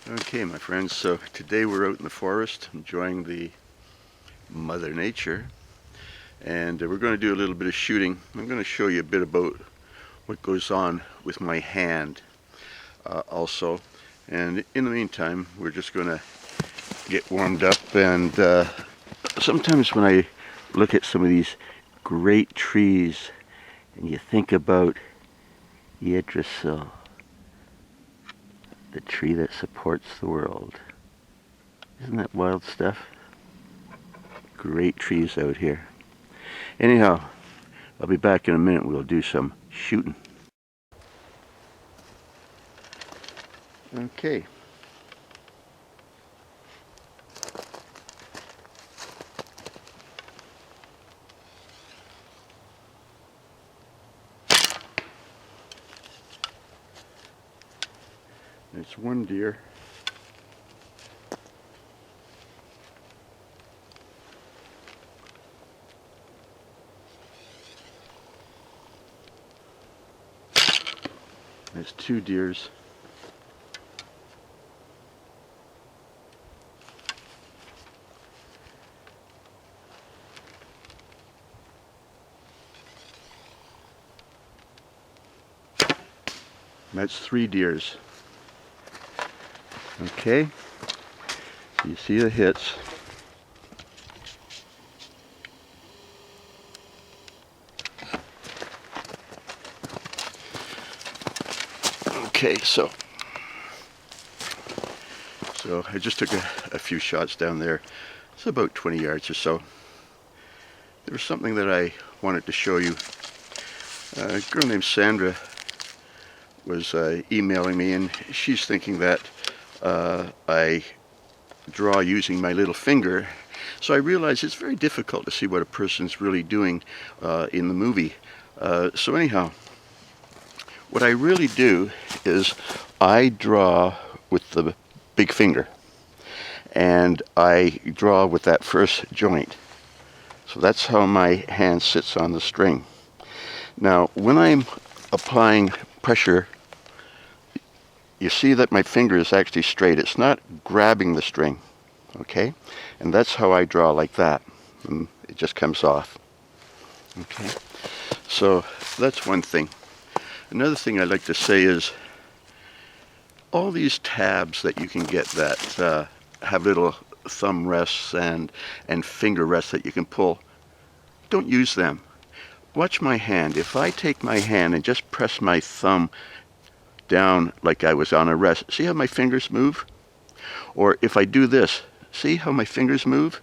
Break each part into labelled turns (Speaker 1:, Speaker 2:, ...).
Speaker 1: Okay, my friends, so today we're out in the forest enjoying the Mother Nature, and we're going to do a little bit of shooting. I'm going to show you a bit about what goes on with my hand also, and in the meantime we're just going to get warmed up. And sometimes when I look at some of these great trees and you think about Yggdrasil, the tree that supports the world. Isn't that wild stuff? Great trees out here. Anyhow, I'll be back in a minute. We'll do some shooting. Okay. There's one deer. There's two deers. That's three deers. Okay, you see the hits. Okay, so I just took a few shots down there. It's about 20 yards or so. There was something that I wanted to show you. A girl named Sandra was emailing me, and she's thinking that I draw using my little finger. So I realized it's very difficult to see what a person's really doing in the movie. So anyhow, what I really do is I draw with the big finger, and I draw with that first joint. So that's how my hand sits on the string. Now, when I'm applying pressure, you see that my finger is actually straight. It's not grabbing the string, okay? And that's how I draw, like that. And it just comes off, okay? So that's one thing. Another thing I'd like to say is all these tabs that you can get that have little thumb rests and finger rests that you can pull, don't use them. Watch my hand. If I take my hand and just press my thumb down like I was on a rest, see how my fingers move? Or if I do this, see how my fingers move?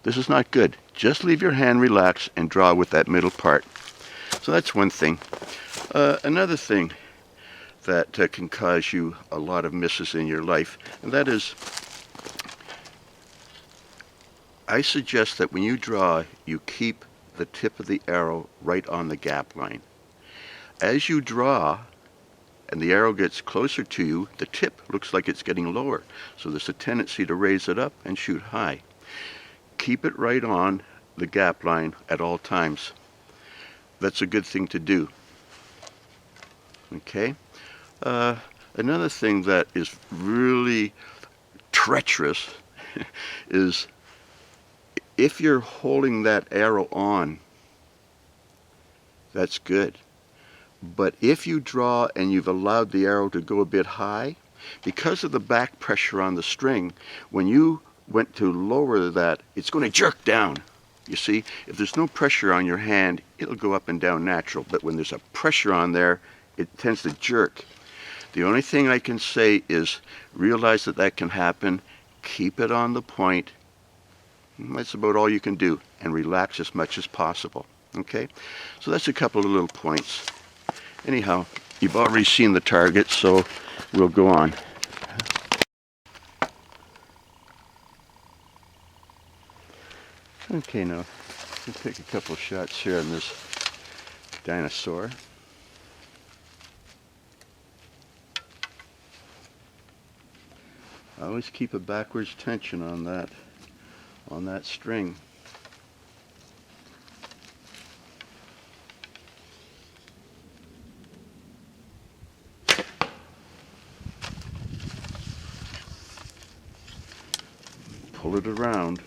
Speaker 1: This is not good. Just leave your hand relaxed and draw with that middle part. So that's one thing. Another thing that can cause you a lot of misses in your life, and that is, I suggest that when you draw, you keep the tip of the arrow right on the gap line. As you draw and the arrow gets closer to you, the tip looks like it's getting lower. So there's a tendency to raise it up and shoot high. Keep it right on the gap line at all times. That's a good thing to do. Okay? Another thing that is really treacherous is if you're holding that arrow on, that's good. But if you draw and you've allowed the arrow to go a bit high, because of the back pressure on the string, when you went to lower that, it's going to jerk down. You see, if there's no pressure on your hand, it'll go up and down natural. But when there's a pressure on there, it tends to jerk. The only thing I can say is realize that that can happen. Keep it on the point. That's about all you can do, and relax as much as possible. Okay? So that's a couple of little points. Anyhow, you've already seen the target, so we'll go on. Okay, now let's take a couple of shots here on this dinosaur. I always keep a backwards tension on that string. pull it around.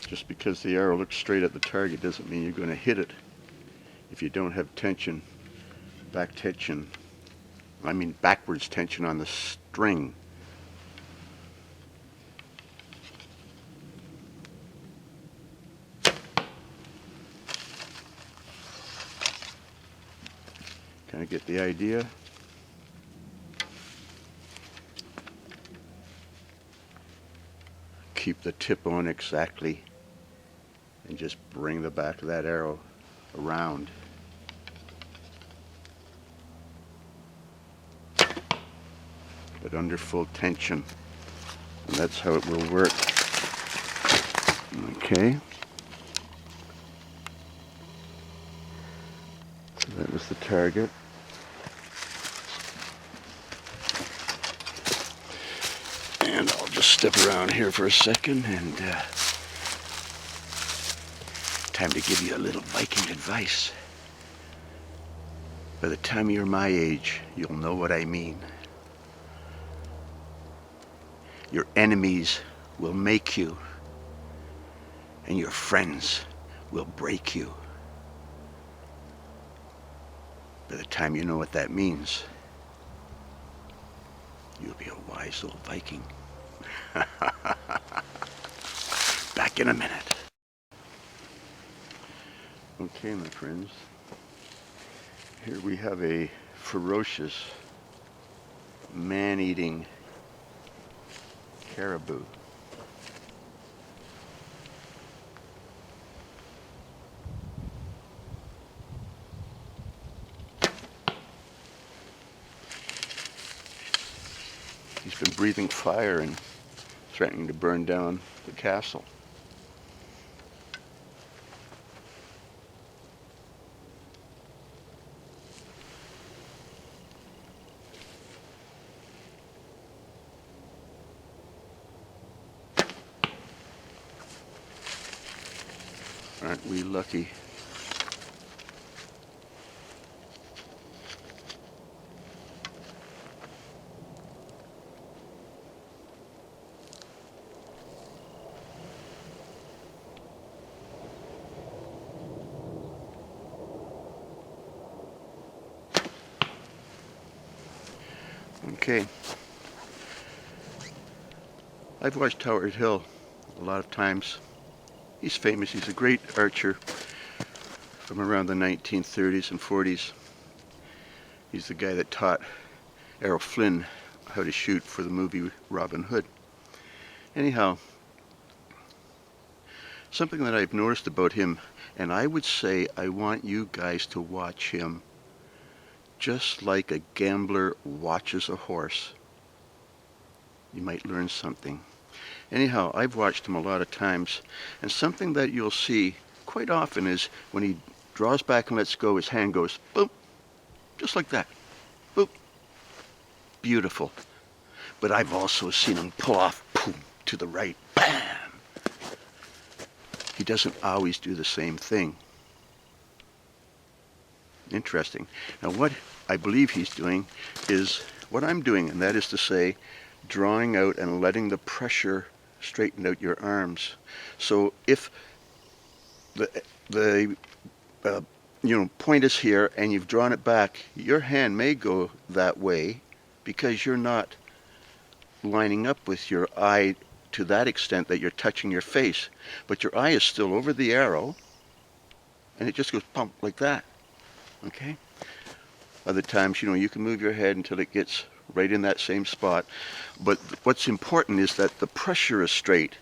Speaker 1: Just because the arrow looks straight at the target doesn't mean you're going to hit it if you don't have tension, backwards tension on the string. Kind of get the idea? Keep the tip on exactly and just bring the back of that arrow around. But under full tension. And that's how it will work. Okay. So that was the target. And I'll just step around here for a second and time to give you a little Viking advice. By the time you're my age, you'll know what I mean. Your enemies will make you, and your friends will break you. By the time you know what that means, you'll be a wise old Viking. Back in a minute. Okay, my friends. Here we have a ferocious, man-eating caribou. He's been breathing fire and threatening to burn down the castle. Aren't we lucky? Okay. I've watched Howard Hill a lot of times. He's famous. He's a great archer from around the 1930s and 40s. He's the guy that taught Errol Flynn how to shoot for the movie Robin Hood. Anyhow, something that I've noticed about him, and I would say I want you guys to watch him just like a gambler watches a horse. You might learn something. Anyhow, I've watched him a lot of times, and something that you'll see quite often is when he draws back and lets go, his hand goes boop, just like that. Boop. Beautiful. But I've also seen him pull off, boom, to the right, bam. He doesn't always do the same thing. Interesting. Now what I believe he's doing is what I'm doing, and that is to say, drawing out and letting the pressure straighten out your arms. So if the point is here and you've drawn it back, your hand may go that way because you're not lining up with your eye to that extent that you're touching your face, but your eye is still over the arrow and it just goes pump like that. Okay? Other times, you can move your head until it gets right in that same spot. But what's important is that the pressure is straight.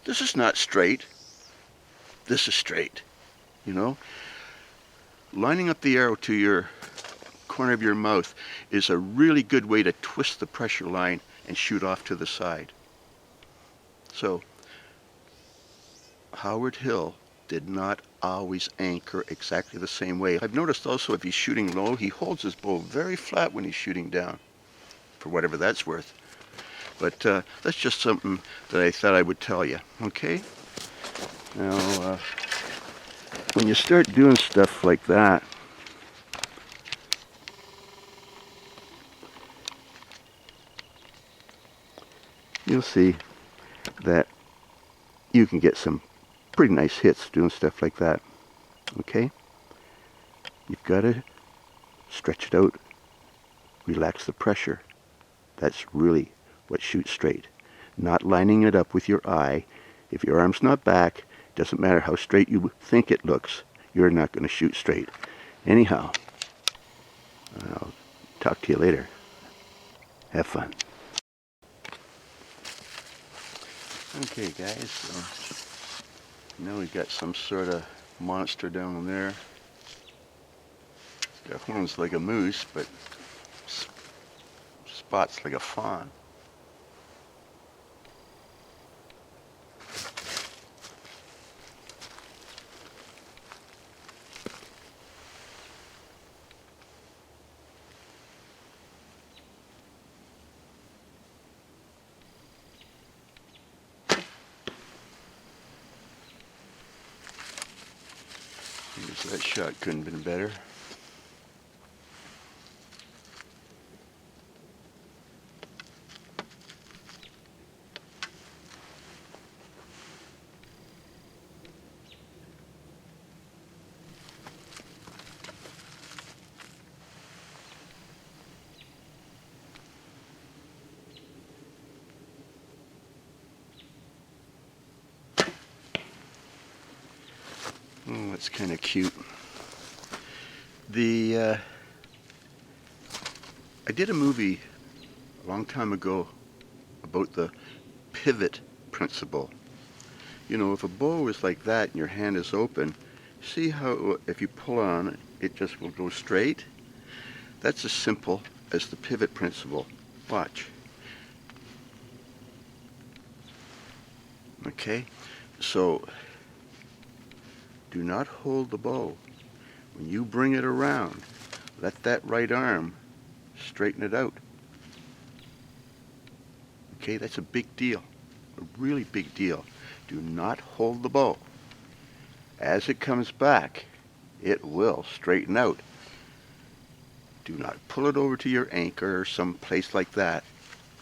Speaker 1: This is not straight. This is straight. Lining up the arrow to your corner of your mouth is a really good way to twist the pressure line and shoot off to the side. So, Howard Hill did not always anchor exactly the same way. I've noticed also if he's shooting low, he holds his bow very flat when he's shooting down, for whatever that's worth. But that's just something that I thought I would tell you, okay? Now, when you start doing stuff like that, you'll see that you can get some pretty nice hits doing stuff like that. Okay? You've got to stretch it out, relax the pressure. That's really what shoots straight. Not lining it up with your eye. If your arm's not back, doesn't matter how straight you think it looks, you're not going to shoot straight. Anyhow, I'll talk to you later. Have fun. Okay guys, so now we've got some sort of monster down there. It's got horns like a moose, but spots like a fawn. That shot couldn't have been better. Oh, that's kind of cute. I did a movie a long time ago about the pivot principle. You know, if a bow is like that and your hand is open, see how if you pull on it just will go straight? That's as simple as the pivot principle. Watch. Okay, so do not hold the bow. When you bring it around, let that right arm straighten it out. Okay, that's a big deal, a really big deal. Do not hold the bow. As it comes back, it will straighten out. Do not pull it over to your anchor or some place like that.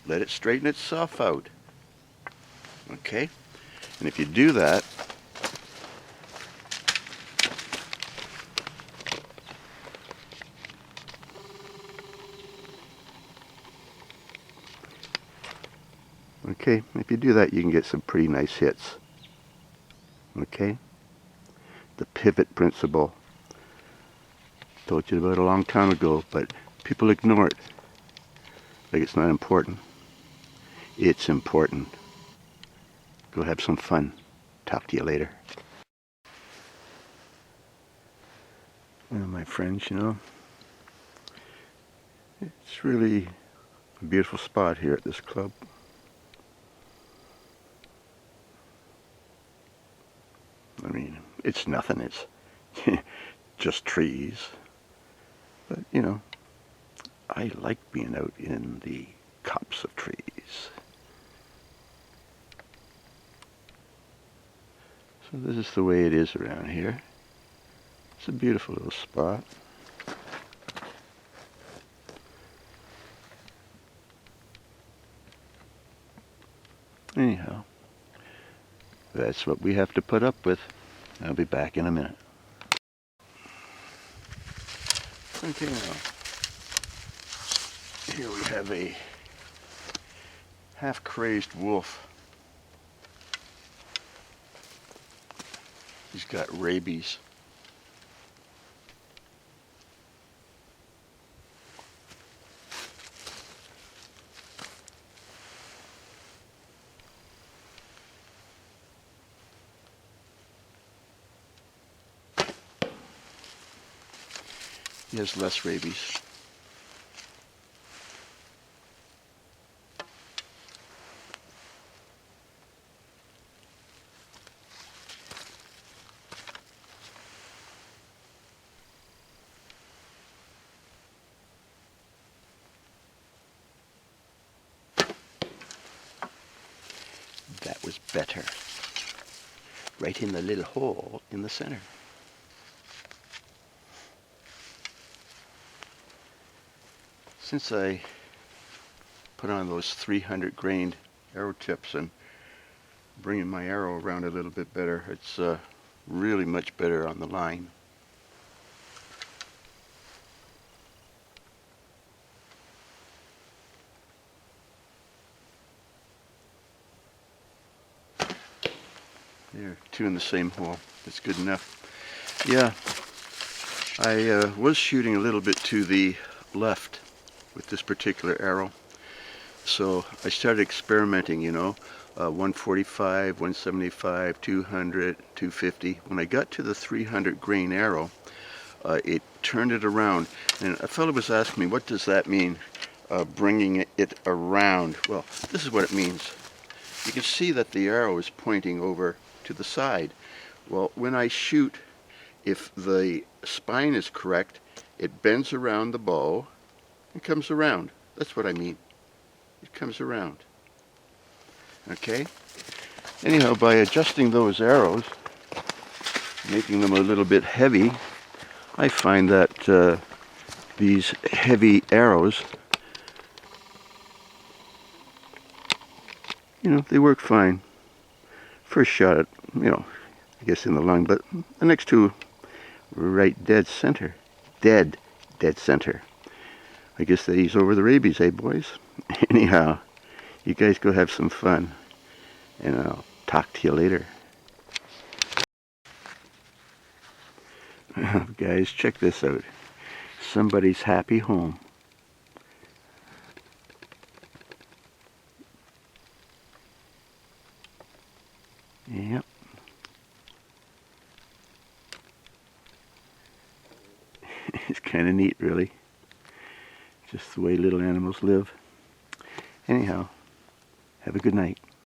Speaker 1: Let it straighten itself out. Okay? And if you do that, you can get some pretty nice hits. Okay? The pivot principle. Told you about it a long time ago, but people ignore it. Like it's not important. It's important. Go have some fun. Talk to you later. Well, my friends, you know, it's really a beautiful spot here at this club. I mean, it's nothing. It's just trees. But, you know, I like being out in the copse of trees. So this is the way it is around here. It's a beautiful little spot. Anyhow, that's what we have to put up with. I'll be back in a minute. Okay, now, here we have a half-crazed wolf. He's got rabies. He has less rabies. That was better. Right in the little hole in the center. Since I put on those 300 grain arrow tips and bringing my arrow around a little bit better. It's really much better on the line. There, two in the same hole. That's good enough. Yeah, I was shooting a little bit to the left with this particular arrow. So I started experimenting, 145, 175, 200, 250. When I got to the 300 grain arrow, it turned it around. And a fellow was asking me, what does that mean, bringing it around? Well, this is what it means. You can see that the arrow is pointing over to the side. Well, when I shoot, if the spine is correct, it bends around the bow and comes around. That's what I mean. It comes around. Okay? Anyhow, by adjusting those arrows, making them a little bit heavy, I find that these heavy arrows, they work fine. First shot, I guess in the lung, but the next two right dead center. Dead center. I guess that he's over the rabies, eh, boys? Anyhow, you guys go have some fun, and I'll talk to you later. Guys, check this out. Somebody's happy home. Yep. It's kind of neat, really. Just the way little animals live. Anyhow, have a good night.